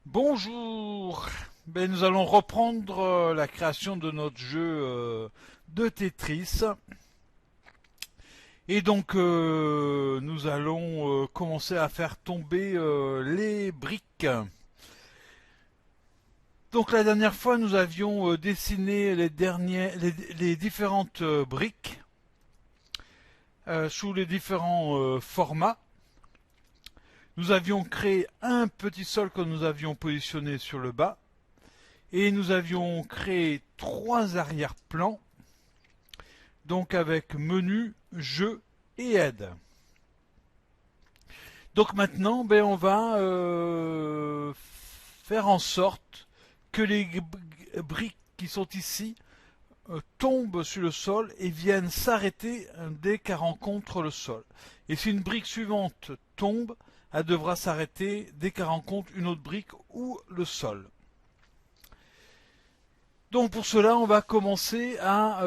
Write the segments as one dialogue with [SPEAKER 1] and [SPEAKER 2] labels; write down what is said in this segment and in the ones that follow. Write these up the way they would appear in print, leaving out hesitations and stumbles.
[SPEAKER 1] Bonjour. Nous allons reprendre la création de notre jeu de Tetris. Et donc nous allons commencer à faire tomber les briques. Donc la dernière fois nous avions dessiné les différentes briques sous les différents formats. Nous avions créé un petit sol que nous avions positionné sur le bas. Et nous avions créé trois arrière-plans, donc avec menu, jeu et aide. Donc maintenant, on va faire en sorte que les briques qui sont ici tombent sur le sol et viennent s'arrêter dès qu'elles rencontrent le sol. Et si une brique suivante tombe, elle devra s'arrêter dès qu'elle rencontre une autre brique ou le sol. Donc pour cela, on va commencer à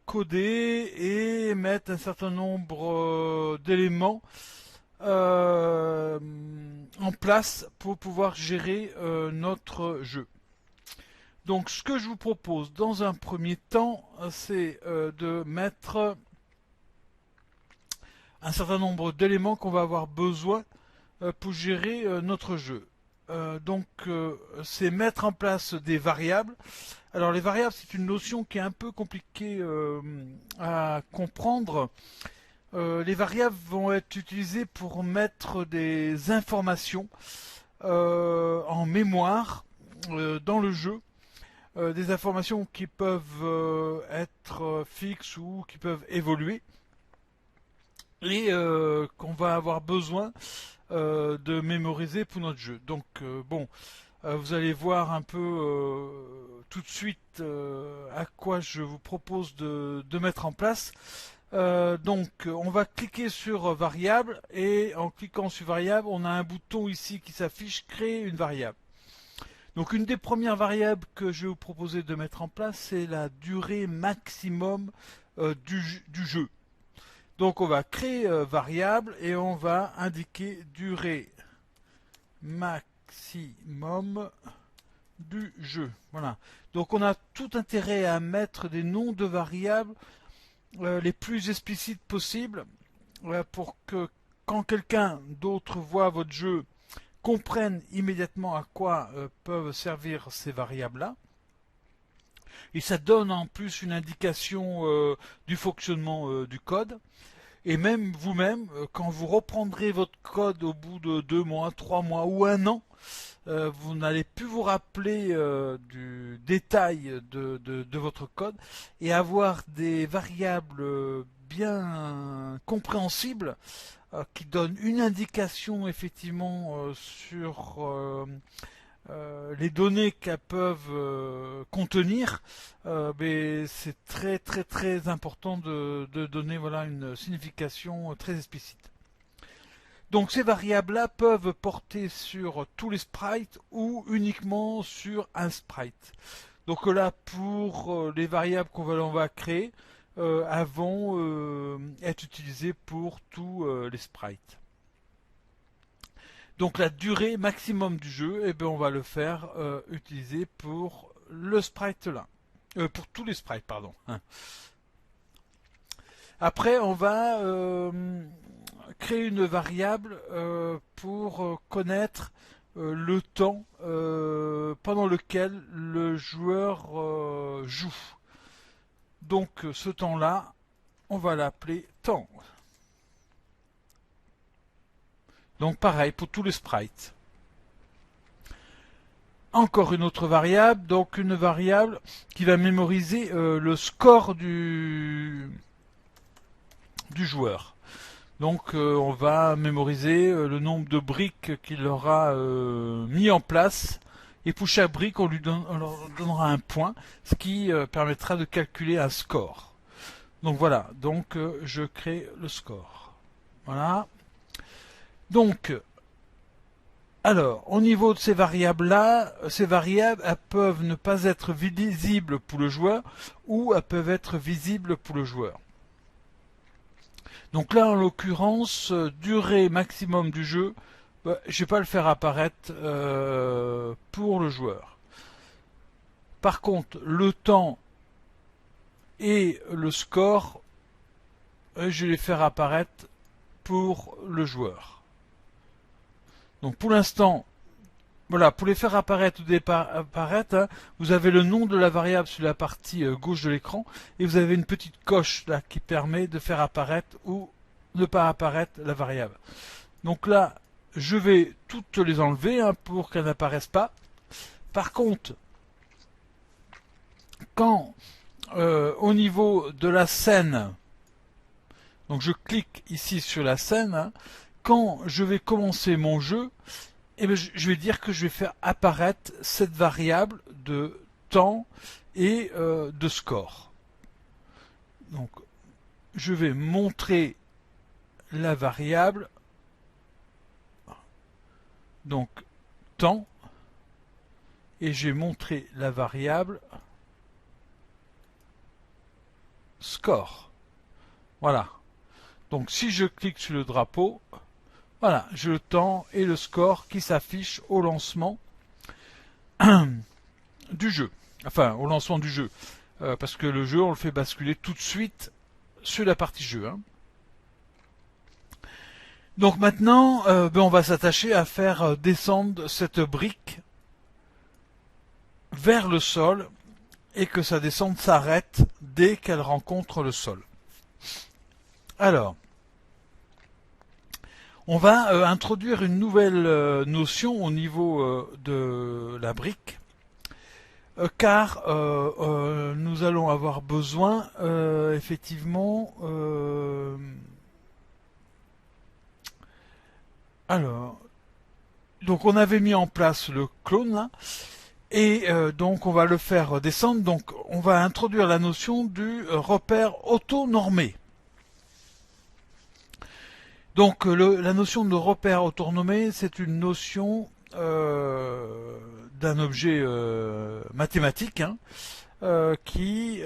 [SPEAKER 1] coder et mettre un certain nombre d'éléments en place pour pouvoir gérer notre jeu. Donc ce que je vous propose dans un premier temps, c'est de mettre un certain nombre d'éléments qu'on va avoir besoin pour gérer notre jeu. C'est mettre en place des variables. Alors les variables, c'est une notion qui est un peu compliquée à comprendre. Les variables vont être utilisées pour mettre des informations en mémoire dans le jeu. Des informations qui peuvent être fixes ou qui peuvent évoluer et qu'on va avoir besoin de mémoriser pour notre jeu. Donc vous allez voir un peu tout de suite à quoi je vous propose de mettre en place. Donc on va cliquer sur variable et en cliquant sur variable, on a un bouton ici qui s'affiche créer une variable. Donc une des premières variables que je vais vous proposer de mettre en place, c'est la durée maximum du jeu. Donc on va créer variable et on va indiquer durée maximum du jeu. Voilà. Donc on a tout intérêt à mettre des noms de variables les plus explicites possibles pour que quand quelqu'un d'autre voit votre jeu, comprenne immédiatement à quoi peuvent servir ces variables-là. Et ça donne en plus une indication du fonctionnement du code. Et même vous-même, quand vous reprendrez votre code au bout de 2 mois, 3 mois ou un an, vous n'allez plus vous rappeler du détail de votre code et avoir des variables bien compréhensibles qui donnent une indication effectivement sur les données qu'elles peuvent contenir, mais c'est très très très important de donner voilà une signification très explicite. Donc ces variables-là peuvent porter sur tous les sprites ou uniquement sur un sprite. Donc là, pour les variables qu'on va créer, elles vont être utilisées pour tous les sprites. Donc la durée maximum du jeu, on va le faire utiliser pour le sprite là. Pour tous les sprites, pardon. Après, on va créer une variable pour connaître le temps pendant lequel le joueur joue. Donc ce temps-là, on va l'appeler temps. Donc pareil pour tous les sprites. Encore une autre variable, donc une variable qui va mémoriser le score du joueur. Donc on va mémoriser le nombre de briques qu'il aura mis en place. Et pour chaque brique, on leur donnera un point, ce qui permettra de calculer un score. Donc voilà, donc je crée le score. Voilà. Donc, alors, au niveau de ces variables-là, ces variables, elles peuvent ne pas être visibles pour le joueur ou elles peuvent être visibles pour le joueur. Donc là, en l'occurrence, durée maximum du jeu, je vais pas le faire apparaître pour le joueur. Par contre, le temps et le score, je vais les faire apparaître pour le joueur. Donc pour l'instant, voilà, pour les faire apparaître ou apparaître, hein, vous avez le nom de la variable sur la partie gauche de l'écran et vous avez une petite coche là qui permet de faire apparaître ou ne pas apparaître la variable. Donc là, je vais toutes les enlever hein, pour qu'elles n'apparaissent pas. Par contre, quand au niveau de la scène, donc je clique ici sur la scène, hein, quand je vais commencer mon jeu, eh bien, je vais dire que je vais faire apparaître cette variable de temps et de score. Donc, je vais montrer la variable, donc temps, et j'ai montré la variable score. Voilà. Donc, si je clique sur le drapeau, voilà, j'ai le temps et le score qui s'affichent au lancement du jeu. Enfin, au lancement du jeu. Parce que le jeu, on le fait basculer tout de suite sur la partie jeu. Hein. Donc maintenant, on va s'attacher à faire descendre cette brique vers le sol et que sa descente s'arrête dès qu'elle rencontre le sol. Alors, on va introduire une nouvelle notion au niveau de la brique, car nous allons avoir besoin effectivement alors donc on avait mis en place le clone là, et donc on va le faire descendre. Donc on va introduire la notion du repère auto-normé. Donc la notion de repère auto-normé, c'est une notion d'un objet mathématique hein, qui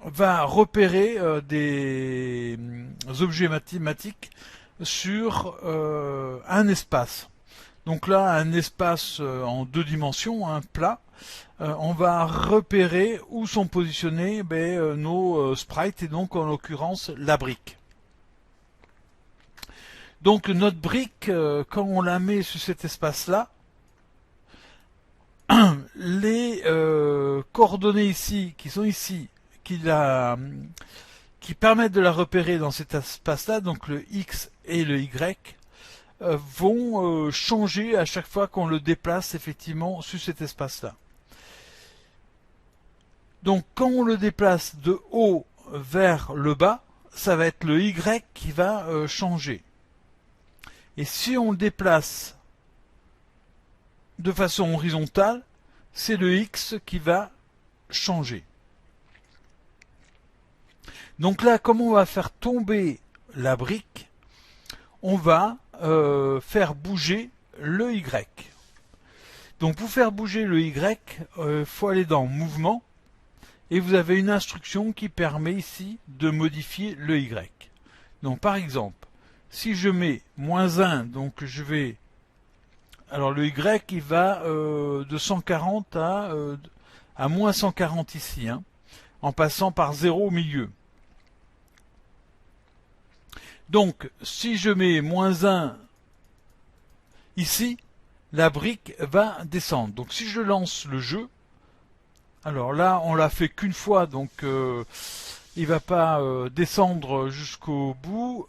[SPEAKER 1] va repérer des objets mathématiques sur un espace. Donc là, un espace en 2 dimensions, un plat, on va repérer où sont positionnés nos sprites et donc en l'occurrence la brique. Donc notre brique, quand on la met sur cet espace-là, les coordonnées ici, qui sont ici, qui permettent de la repérer dans cet espace-là, donc le X et le Y, vont changer à chaque fois qu'on le déplace effectivement sur cet espace-là. Donc quand on le déplace de haut vers le bas, ça va être le Y qui va changer. Et si on le déplace de façon horizontale, c'est le X qui va changer. Donc là, comme on va faire tomber la brique, on va faire bouger le Y. Donc pour faire bouger le Y, faut aller dans Mouvement, et vous avez une instruction qui permet ici de modifier le Y. Donc par exemple, si je mets -1, donc je vais... Alors le Y, il va de 140 à -140 ici, hein, en passant par 0 au milieu. Donc, si je mets -1 ici, la brique va descendre. Donc si je lance le jeu, alors là, on l'a fait qu'une fois, donc il va pas descendre jusqu'au bout.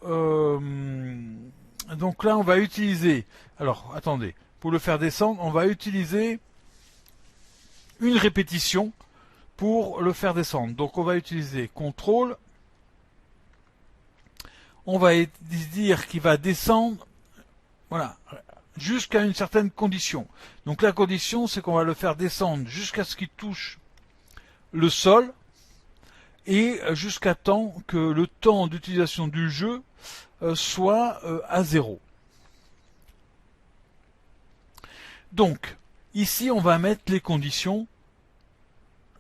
[SPEAKER 1] Donc là, on va utiliser... Alors, attendez. Pour le faire descendre, on va utiliser une répétition pour le faire descendre. Donc on va utiliser CTRL. On va dire qu'il va descendre, voilà, jusqu'à une certaine condition. Donc la condition, c'est qu'on va le faire descendre jusqu'à ce qu'il touche le sol et jusqu'à temps que le temps d'utilisation du jeu soit à 0. Donc, ici, on va mettre les conditions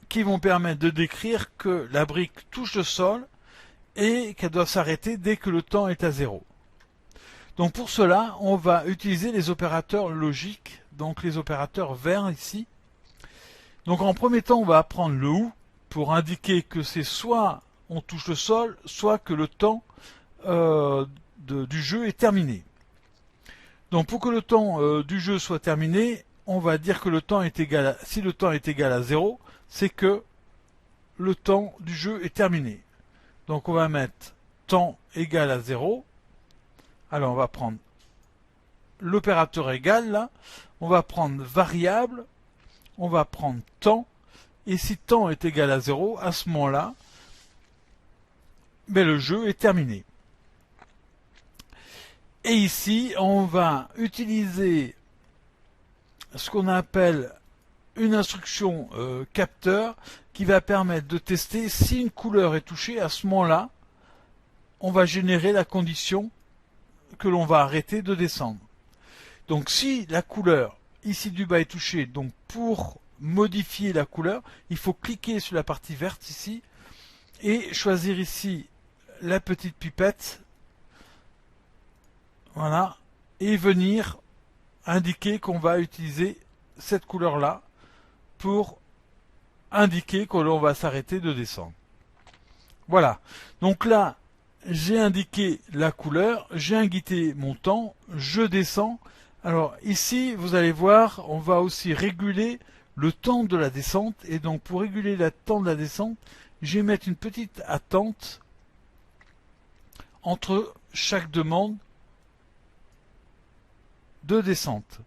[SPEAKER 1] qui vont permettre de décrire que la brique touche le sol et qu'elle doit s'arrêter dès que le temps est à 0. Donc pour cela, on va utiliser les opérateurs logiques, donc les opérateurs verts ici. Donc en premier temps, on va prendre le OU pour indiquer que c'est soit on touche le sol, soit que le temps du jeu est terminé. Donc pour que le temps du jeu soit terminé, on va dire que le temps est égal à, si le temps est égal à 0, c'est que le temps du jeu est terminé. Donc on va mettre temps égal à 0. Alors on va prendre l'opérateur égal là, on va prendre variable, on va prendre temps, et si temps est égal à 0, à ce moment-là, ben, le jeu est terminé. Et ici, on va utiliser ce qu'on appelle une instruction capteur qui va permettre de tester si une couleur est touchée. À ce moment-là, on va générer la condition que l'on va arrêter de descendre. Donc si la couleur ici du bas est touchée, donc pour modifier la couleur, il faut cliquer sur la partie verte ici et choisir ici la petite pipette. Voilà, et venir indiquer qu'on va utiliser cette couleur-là pour indiquer que l'on va s'arrêter de descendre. Voilà, donc là, j'ai indiqué la couleur, j'ai indiqué mon temps, je descends. Alors ici, vous allez voir, on va aussi réguler le temps de la descente. Et donc pour réguler le temps de la descente, je vais mettre une petite attente entre chaque demande de descente.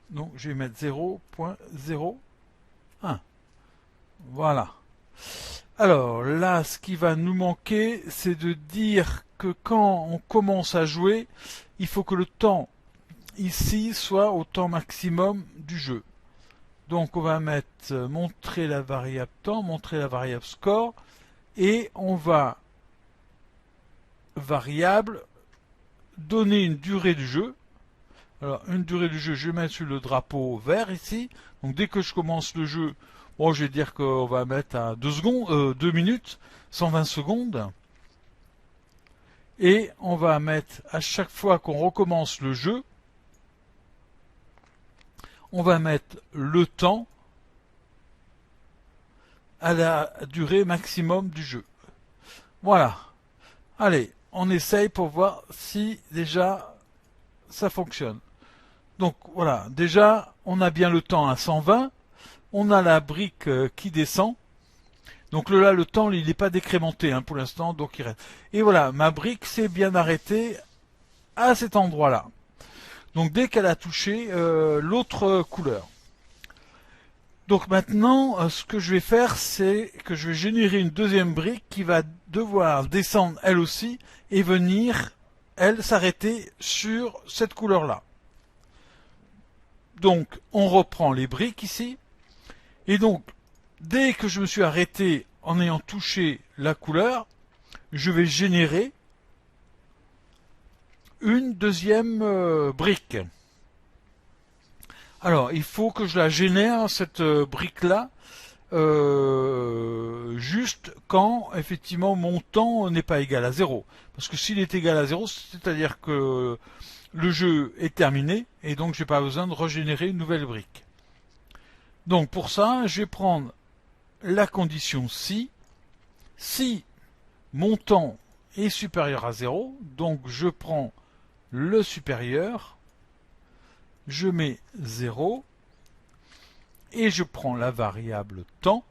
[SPEAKER 1] Donc je vais mettre 0.01. Voilà. Alors là, ce qui va nous manquer, c'est de dire que quand on commence à jouer, il faut que le temps ici soit au temps maximum du jeu. Donc on va mettre montrer la variable temps, montrer la variable score, et on va variable donner une durée du jeu. Alors une durée du jeu, je vais mettre sur le drapeau vert ici. Donc dès que je commence le jeu, bon, je vais dire qu'on va mettre à 2 minutes, 120 secondes. Et on va mettre à chaque fois qu'on recommence le jeu, on va mettre le temps à la durée maximum du jeu. Voilà. Allez, on essaye pour voir si déjà ça fonctionne. Donc voilà, déjà on a bien le temps à 120, on a la brique qui descend. Donc là, le temps, il n'est pas décrémenté hein, pour l'instant, donc il reste. Et voilà, ma brique s'est bien arrêtée à cet endroit-là. Donc dès qu'elle a touché l'autre couleur. Donc maintenant, ce que je vais faire, c'est que je vais générer une deuxième brique qui va devoir descendre elle aussi et venir, elle, s'arrêter sur cette couleur-là. Donc on reprend les briques ici. Et donc, dès que je me suis arrêté en ayant touché la couleur, je vais générer une deuxième brique. Alors, il faut que je la génère, cette brique-là, juste quand, effectivement, mon temps n'est pas égal à 0. Parce que s'il est égal à 0, c'est-à-dire que le jeu est terminé, et donc je n'ai pas besoin de régénérer une nouvelle brique. Donc pour ça, je vais prendre la condition si mon temps est supérieur à 0, donc je prends le supérieur, je mets 0, et je prends la variable temps.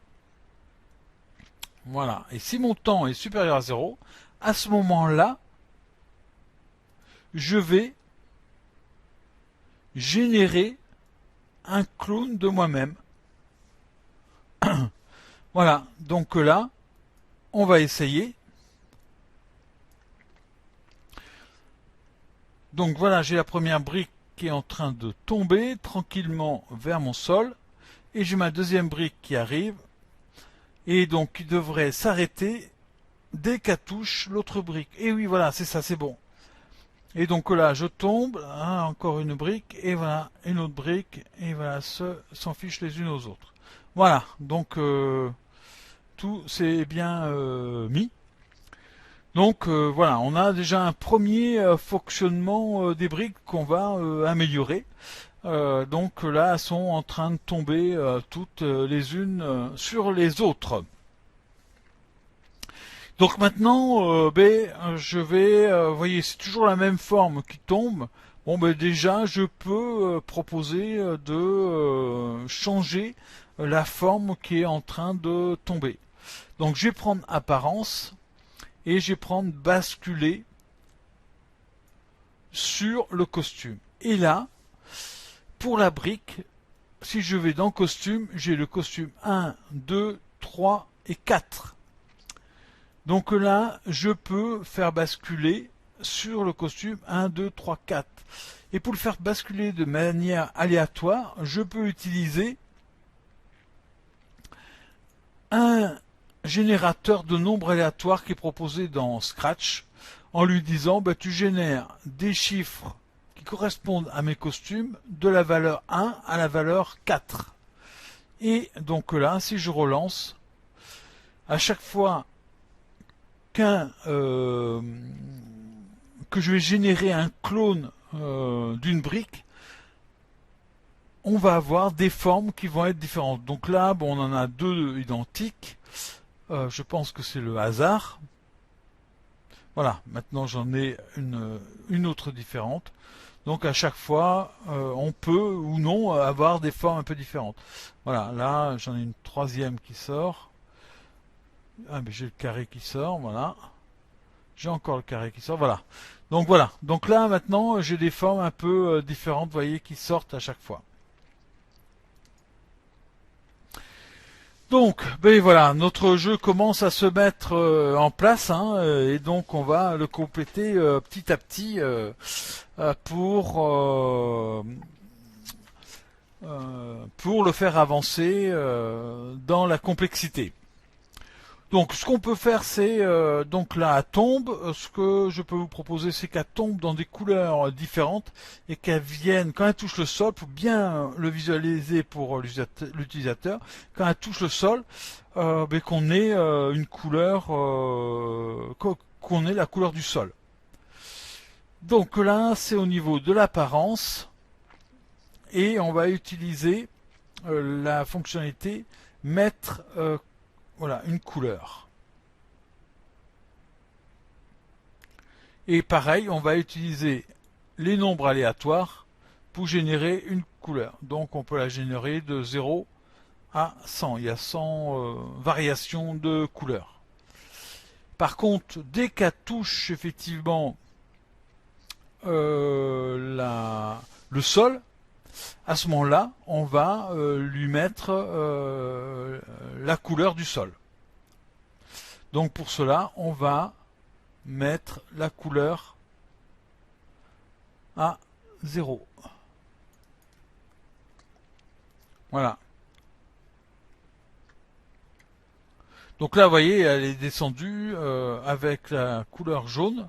[SPEAKER 1] Voilà, et si mon temps est supérieur à 0, à ce moment-là, je vais générer un clone de moi-même. Voilà, donc là, on va essayer. Donc voilà, j'ai la première brique qui est en train de tomber tranquillement vers mon sol. Et j'ai ma deuxième brique qui arrive. Et donc qui devrait s'arrêter dès qu'elle touche l'autre brique. Et oui, voilà, c'est ça, c'est bon. Et donc là, je tombe, hein, encore une brique, et voilà, une autre brique, et voilà, s'en fichent les unes aux autres. Voilà, donc tout s'est bien mis. Donc voilà, on a déjà un premier fonctionnement des briques qu'on va améliorer. Donc là, elles sont en train de tomber toutes les unes sur les autres. Donc maintenant, je vais, vous voyez, c'est toujours la même forme qui tombe. Bon, ben déjà, je peux proposer de changer la forme qui est en train de tomber. Donc je vais prendre apparence et je vais prendre basculer sur le costume. Et là, pour la brique, si je vais dans costume, j'ai le costume 1, 2, 3 et 4. Donc là, je peux faire basculer sur le costume 1, 2, 3, 4. Et pour le faire basculer de manière aléatoire, je peux utiliser un générateur de nombres aléatoires qui est proposé dans Scratch en lui disant tu génères des chiffres qui correspondent à mes costumes de la valeur 1 à la valeur 4. Et donc là, si je relance, à chaque fois que je vais générer un clone d'une brique, on va avoir des formes qui vont être différentes. Donc là, on en a deux identiques. Je pense que c'est le hasard. Voilà, maintenant j'en ai une autre différente. Donc à chaque fois, on peut ou non avoir des formes un peu différentes. Voilà, là j'en ai une troisième qui sort. Ah, mais j'ai le carré qui sort, voilà. J'ai encore le carré qui sort, voilà. Donc voilà. Donc là maintenant j'ai des formes un peu différentes, vous voyez, qui sortent à chaque fois. Donc, voilà, notre jeu commence à se mettre en place, hein, et donc on va le compléter petit à petit pour le faire avancer dans la complexité. Donc ce qu'on peut faire, c'est donc là elle tombe. Ce que je peux vous proposer, c'est qu'elle tombe dans des couleurs différentes et qu'elle vienne, quand elle touche le sol, pour bien le visualiser pour l'utilisateur, quand elle touche le sol, qu'on ait une couleur, qu'on ait la couleur du sol. Donc là, c'est au niveau de l'apparence et on va utiliser la fonctionnalité mettre voilà, une couleur. Et pareil, on va utiliser les nombres aléatoires pour générer une couleur. Donc on peut la générer de 0 à 100. Il y a 100 variations de couleurs. Par contre, dès qu'elle touche effectivement le sol, à ce moment-là, on va lui mettre la couleur du sol. Donc pour cela, on va mettre la couleur à 0. Voilà. Donc là, vous voyez, elle est descendue avec la couleur jaune.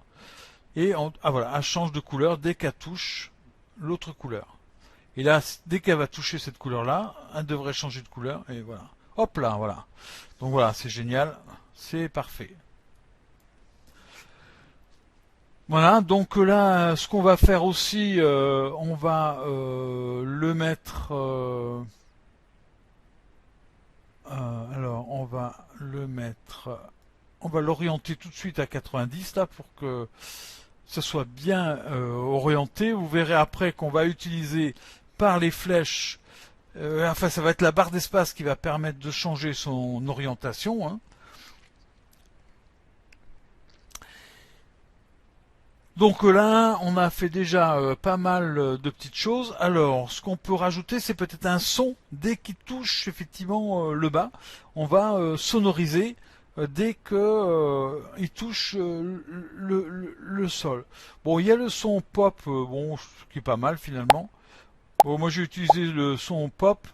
[SPEAKER 1] Et voilà, elle change de couleur dès qu'elle touche l'autre couleur. Et là, dès qu'elle va toucher cette couleur-là, elle devrait changer de couleur. Et voilà. Hop là, voilà. Donc voilà, c'est génial. C'est parfait. Voilà, donc là, ce qu'on va faire aussi, on va le mettre... alors, on va le mettre... On va l'orienter tout de suite à 90, là, pour que ça soit bien orienté. Vous verrez après qu'on va utiliser par les flèches, enfin ça va être la barre d'espace qui va permettre de changer son orientation. Hein. Donc là, on a fait déjà pas mal de petites choses. Alors, ce qu'on peut rajouter, c'est peut-être un son. Dès qu'il touche effectivement le bas, on va sonoriser dès que il touche le sol. Bon, il y a le son pop, bon, qui est pas mal finalement. Bon, moi, j'ai utilisé le son pop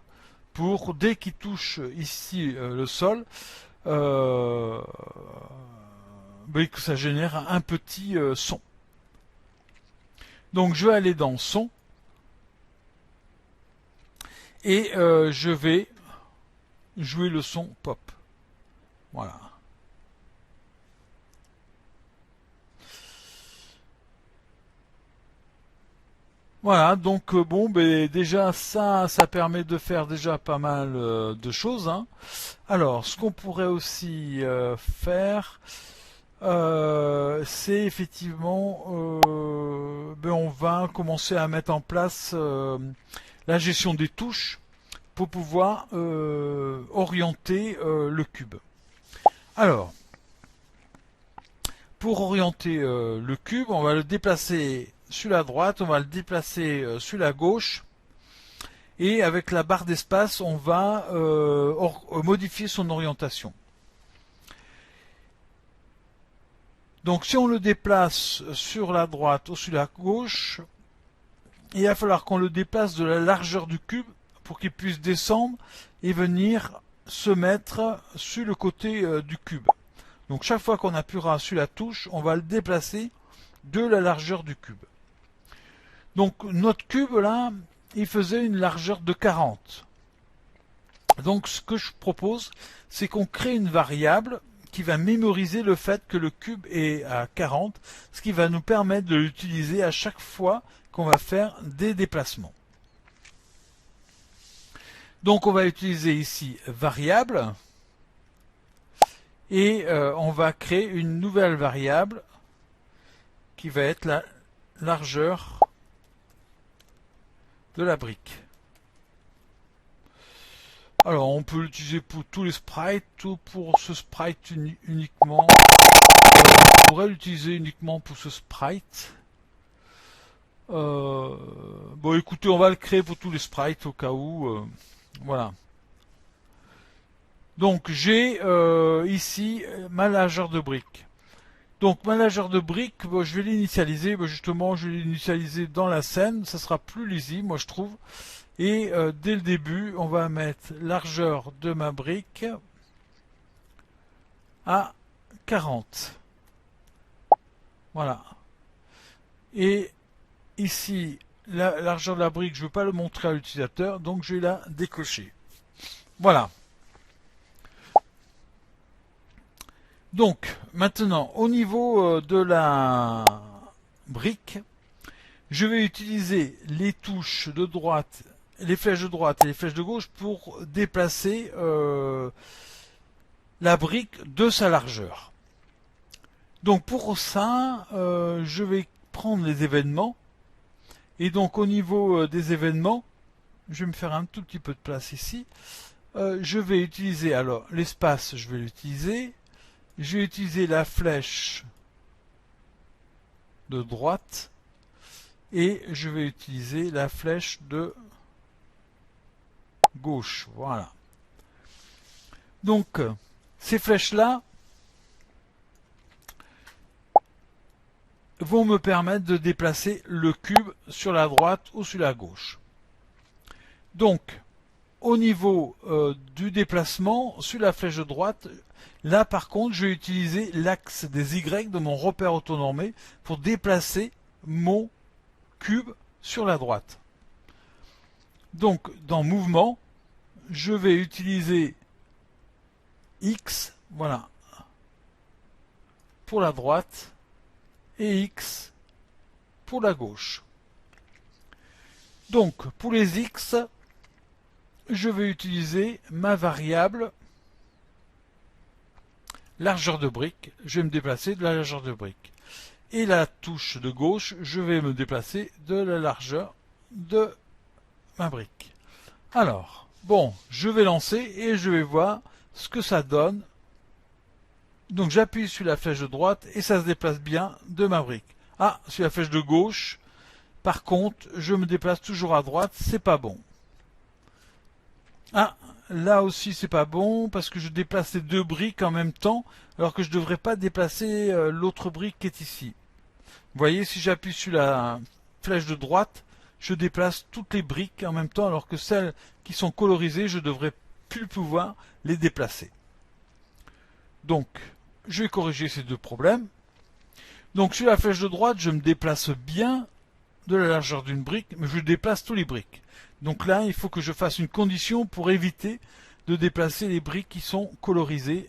[SPEAKER 1] pour dès qu'il touche ici le sol, que ça génère un petit son. Donc je vais aller dans son et je vais jouer le son pop. Voilà. Voilà, donc bon, ben, déjà ça permet de faire déjà pas mal de choses, hein. Alors, ce qu'on pourrait aussi faire, c'est effectivement, ben, on va commencer à mettre en place la gestion des touches pour pouvoir orienter le cube. Alors, pour orienter le cube, on va le déplacer sur la droite, on va le déplacer sur la gauche, et avec la barre d'espace, on va modifier son orientation. Donc si on le déplace sur la droite ou sur la gauche, il va falloir qu'on le déplace de la largeur du cube pour qu'il puisse descendre et venir se mettre sur le côté du cube. Donc chaque fois qu'on appuiera sur la touche, on va le déplacer de la largeur du cube. Donc notre cube là, il faisait une largeur de 40. Donc ce que je propose, c'est qu'on crée une variable qui va mémoriser le fait que le cube est à 40, ce qui va nous permettre de l'utiliser à chaque fois qu'on va faire des déplacements. Donc on va utiliser ici variable et on va créer une nouvelle variable qui va être la largeur de la brique. Alors on peut l'utiliser pour tous les sprites ou pour ce sprite uniquement. On pourrait l'utiliser uniquement pour ce sprite. Bon écoutez, on va le créer pour tous les sprites au cas où. Voilà. Donc j'ai ici ma largeur de brique. Donc ma largeur de brique, bon, je vais l'initialiser. Bon, justement, je vais l'initialiser dans la scène. Ça sera plus lisible, moi je trouve. Et dès le début, on va mettre largeur de ma brique à 40. Voilà. Et ici, la largeur de la brique, je ne veux pas le montrer à l'utilisateur, donc je vais la décocher. Voilà. Donc, maintenant, au niveau de la brique, je vais utiliser les touches de droite, les flèches de droite et les flèches de gauche pour déplacer la brique de sa largeur. Donc pour ça, je vais prendre les événements. Et donc au niveau des événements, je vais me faire un tout petit peu de place ici. Je vais utiliser, alors l'espace, je vais l'utiliser. Je vais utiliser la flèche de droite. Et je vais utiliser la flèche de gauche. Voilà. Donc, ces flèches-là vont me permettre de déplacer le cube sur la droite ou sur la gauche. Donc, au niveau du déplacement, sur la flèche de droite, là par contre, je vais utiliser l'axe des Y de mon repère autonormé pour déplacer mon cube sur la droite. Donc, dans Mouvement, je vais utiliser X, voilà, pour la droite, et X pour la gauche. Donc, pour les X, je vais utiliser ma variable largeur de brique. Je vais me déplacer de la largeur de brique. Et la touche de gauche, je vais me déplacer de la largeur de ma brique. Alors, bon, je vais lancer et je vais voir ce que ça donne. Donc j'appuie sur la flèche de droite et ça se déplace bien de ma brique. Ah, sur la flèche de gauche, par contre, je me déplace toujours à droite, c'est pas bon. Ah, là aussi c'est pas bon parce que je déplace les deux briques en même temps alors que je ne devrais pas déplacer l'autre brique qui est ici. Vous voyez, si j'appuie sur la flèche de droite, je déplace toutes les briques en même temps alors que celles qui sont colorisées, je devrais plus pouvoir les déplacer. Donc, je vais corriger ces deux problèmes. Donc sur la flèche de droite, je me déplace bien de la largeur d'une brique, mais je déplace tous les briques. Donc là, il faut que je fasse une condition pour éviter de déplacer les briques qui sont colorisées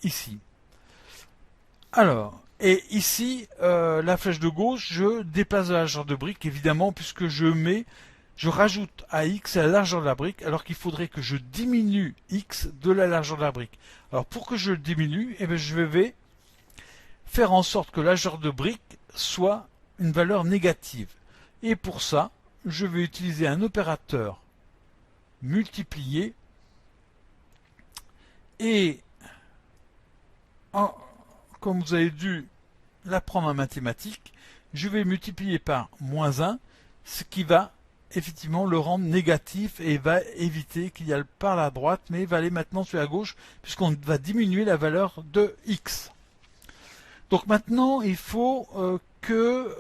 [SPEAKER 1] ici. Alors, Et ici, la flèche de gauche, je déplace la largeur de brique, évidemment, puisque je rajoute à x la largeur de la brique, alors qu'il faudrait que je diminue x de la largeur de la brique. Alors pour que je le diminue, eh bien, je vais faire en sorte que la largeur de brique soit une valeur négative. Et pour ça, je vais utiliser un opérateur multiplier et comme vous avez dû l'apprendre en mathématiques, je vais multiplier par moins 1, ce qui va effectivement le rendre négatif et va éviter qu'il y ait par la droite, mais il va aller maintenant sur la gauche, puisqu'on va diminuer la valeur de x. Donc maintenant, il faut que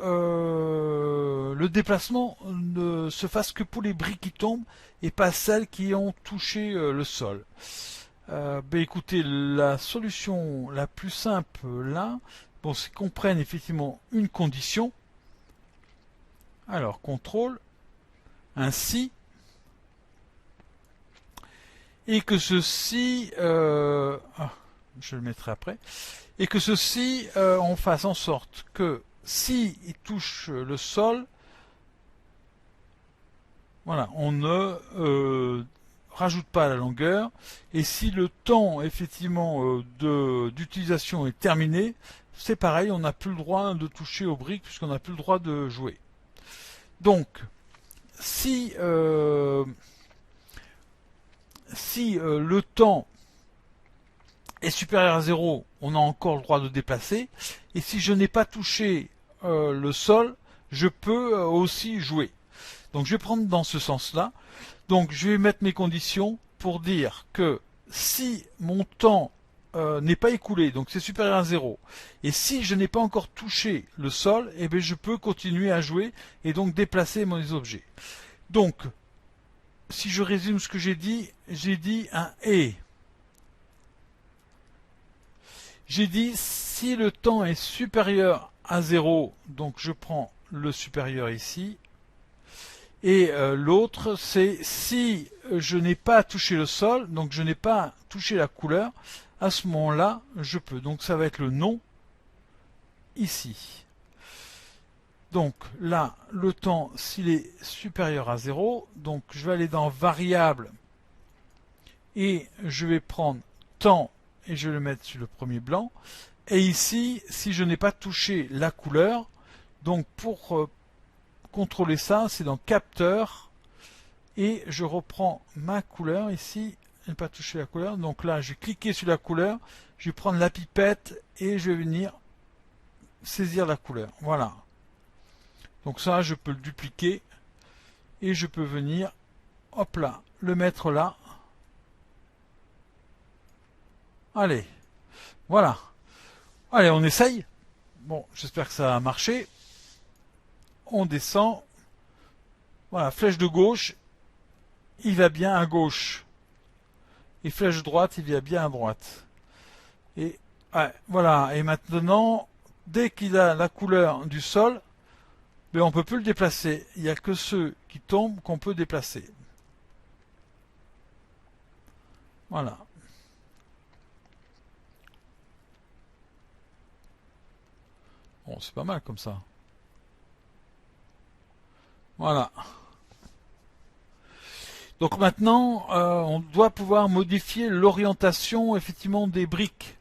[SPEAKER 1] le déplacement ne se fasse que pour les briques qui tombent et pas celles qui ont touché le sol. Écoutez, la solution la plus simple là, bon, c'est qu'on prenne effectivement une condition. Alors, contrôle, ainsi, et que ceci, je le mettrai après, et que ceci, on fasse en sorte que si il touche le sol, voilà, on ne rajoute pas la longueur, et si le temps effectivement d'utilisation est terminé, c'est pareil, on n'a plus le droit de toucher aux briques puisqu'on n'a plus le droit de jouer. Donc, si le temps est supérieur à 0, on a encore le droit de déplacer, et si je n'ai pas touché le sol, je peux aussi jouer. Donc je vais prendre dans ce sens-là. Donc je vais mettre mes conditions pour dire que si mon temps n'est pas écoulé, donc c'est supérieur à 0, et si je n'ai pas encore touché le sol, eh bien je peux continuer à jouer et donc déplacer mes objets. Donc, si je résume ce que j'ai dit un et. J'ai dit si le temps est supérieur à 0, donc je prends le supérieur ici, et l'autre, c'est si je n'ai pas touché le sol, donc je n'ai pas touché la couleur, à ce moment-là, je peux. Donc ça va être le non ici. Donc là, le temps, s'il est supérieur à 0, donc je vais aller dans variable et je vais prendre temps et je vais le mettre sur le premier blanc. Et ici, si je n'ai pas touché la couleur, donc pour contrôler ça, c'est dans capteur et je reprends ma couleur ici, je n'ai pas touché la couleur, donc là je vais cliquer sur la couleur, je vais prendre la pipette et je vais venir saisir la couleur, voilà. Donc ça je peux le dupliquer et je peux venir, hop là, le mettre là. Allez, voilà. Allez, on essaye. Bon, j'espère que ça a marché. On descend. Voilà, flèche de gauche, il va bien à gauche. Et flèche droite, il va bien à droite. Et ouais, voilà. Et maintenant, dès qu'il a la couleur du sol, ben on peut plus le déplacer. Il n'y a que ceux qui tombent qu'on peut déplacer. Voilà. Bon, c'est pas mal comme ça. Voilà. Donc maintenant, on doit pouvoir modifier l'orientation effectivement des briques.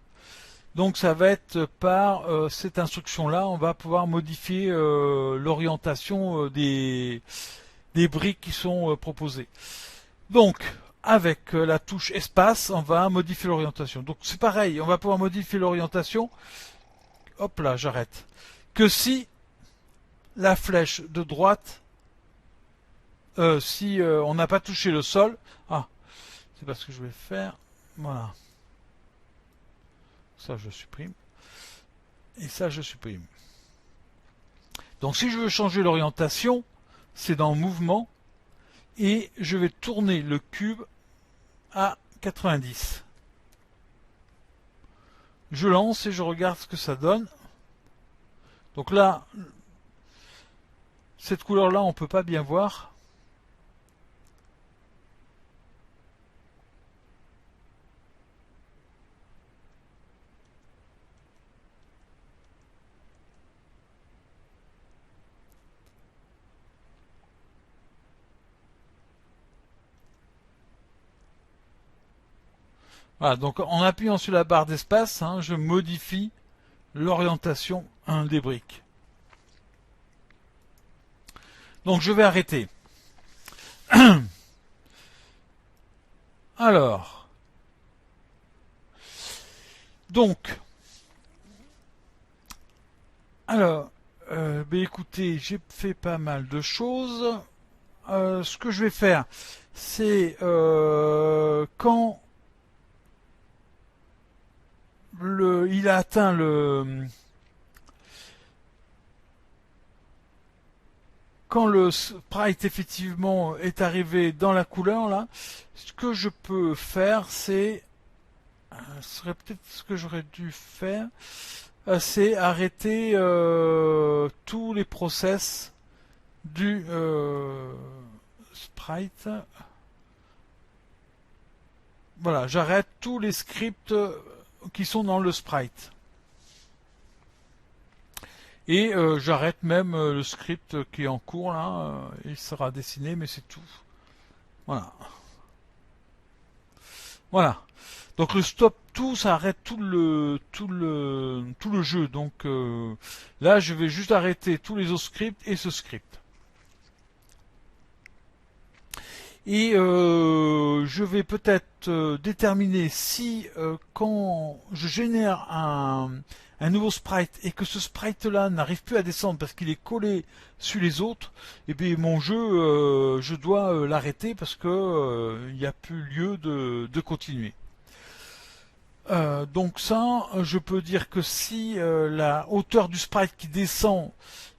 [SPEAKER 1] Donc ça va être par cette instruction-là, on va pouvoir modifier l'orientation des briques qui sont proposées. Donc, avec la touche espace, on va modifier l'orientation. Donc c'est pareil, on va pouvoir modifier l'orientation. Hop là, j'arrête. Que si la flèche de droite, si on n'a pas touché le sol, c'est pas ce que je vais faire. Voilà. Ça je supprime. Et ça je supprime. Donc si je veux changer l'orientation, c'est dans mouvement et je vais tourner le cube à 90. Je lance et je regarde ce que ça donne. Donc là, cette couleur-là, on ne peut pas bien voir. Voilà, donc en appuyant sur la barre d'espace, hein, je modifie l'orientation des briques. Donc je vais arrêter. Alors, donc, écoutez, j'ai fait pas mal de choses. Ce que je vais faire, c'est quand il a atteint quand le sprite effectivement est arrivé dans la couleur là, ce que je peux faire, c'est ce serait peut-être ce que j'aurais dû faire, c'est arrêter tous les process du sprite. Voilà, j'arrête tous les scripts qui sont dans le sprite. Et j'arrête même le script qui est en cours là, il sera dessiné, mais c'est tout. Voilà. Voilà. Donc le stop tout, ça arrête tout le jeu. Donc là, je vais juste arrêter tous les autres scripts et ce script. Et je vais peut-être déterminer si quand je génère un nouveau sprite et que ce sprite là n'arrive plus à descendre parce qu'il est collé sur les autres, et bien mon jeu je dois l'arrêter parce que il n'y a plus lieu de continuer. Donc ça, je peux dire que si la hauteur du sprite qui descend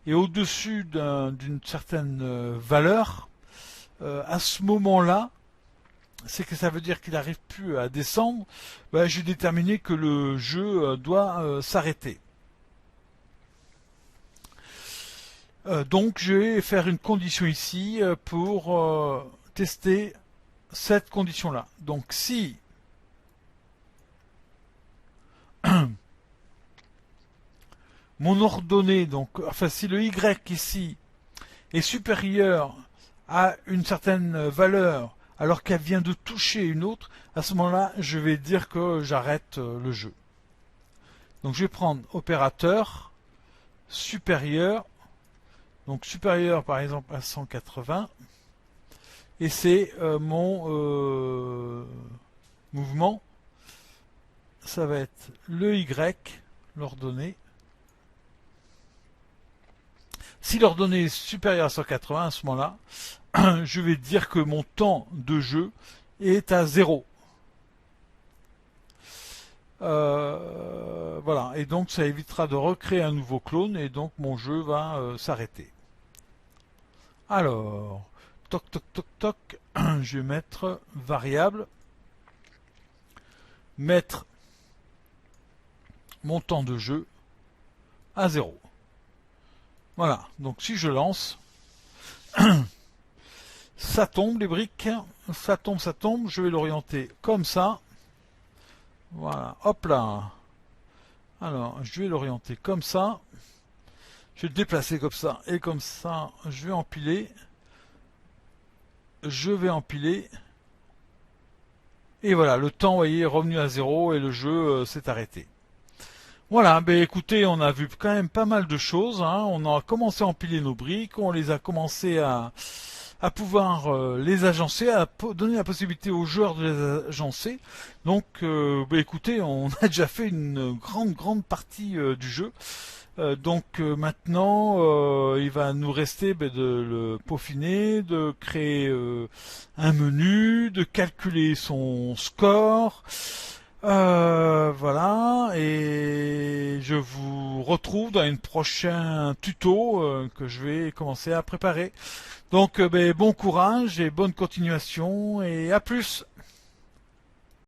[SPEAKER 1] est au-dessus d'une certaine valeur, à ce moment-là, c'est que ça veut dire qu'il n'arrive plus à descendre, ben, j'ai déterminé que le jeu doit s'arrêter. Donc je vais faire une condition ici pour tester cette condition-là. Donc si mon ordonnée, donc enfin si le Y ici est supérieur à une certaine valeur alors qu'elle vient de toucher une autre, à ce moment-là, je vais dire que j'arrête le jeu. Donc je vais prendre opérateur supérieur, donc supérieur par exemple à 180, et c'est mon mouvement, ça va être le Y, l'ordonnée. Si l'ordonnée est supérieure à 180, à ce moment-là, je vais dire que mon temps de jeu est à 0. Voilà, et donc ça évitera de recréer un nouveau clone, et donc mon jeu va s'arrêter. Alors, toc toc toc toc, je vais mettre variable, mettre mon temps de jeu à 0. Voilà, donc si je lance, ça tombe les briques, ça tombe, je vais l'orienter comme ça. Voilà, hop là. Alors, je vais l'orienter comme ça. Je vais le déplacer comme ça, et comme ça, je vais empiler. Je vais empiler. Et voilà, le temps, vous voyez, est revenu à 0 et le jeu s'est arrêté. Voilà, ben écoutez, on a vu quand même pas mal de choses, hein. On a commencé à empiler nos briques, on les a commencé à pouvoir les agencer, à donner la possibilité aux joueurs de les agencer. Donc, ben écoutez, on a déjà fait une grande partie du jeu. Donc maintenant, il va nous rester ben, de le peaufiner, de créer un menu, de calculer son score. Voilà, et je vous retrouve dans une prochain tuto que je vais commencer à préparer. Donc ben, bon courage et bonne continuation et à plus.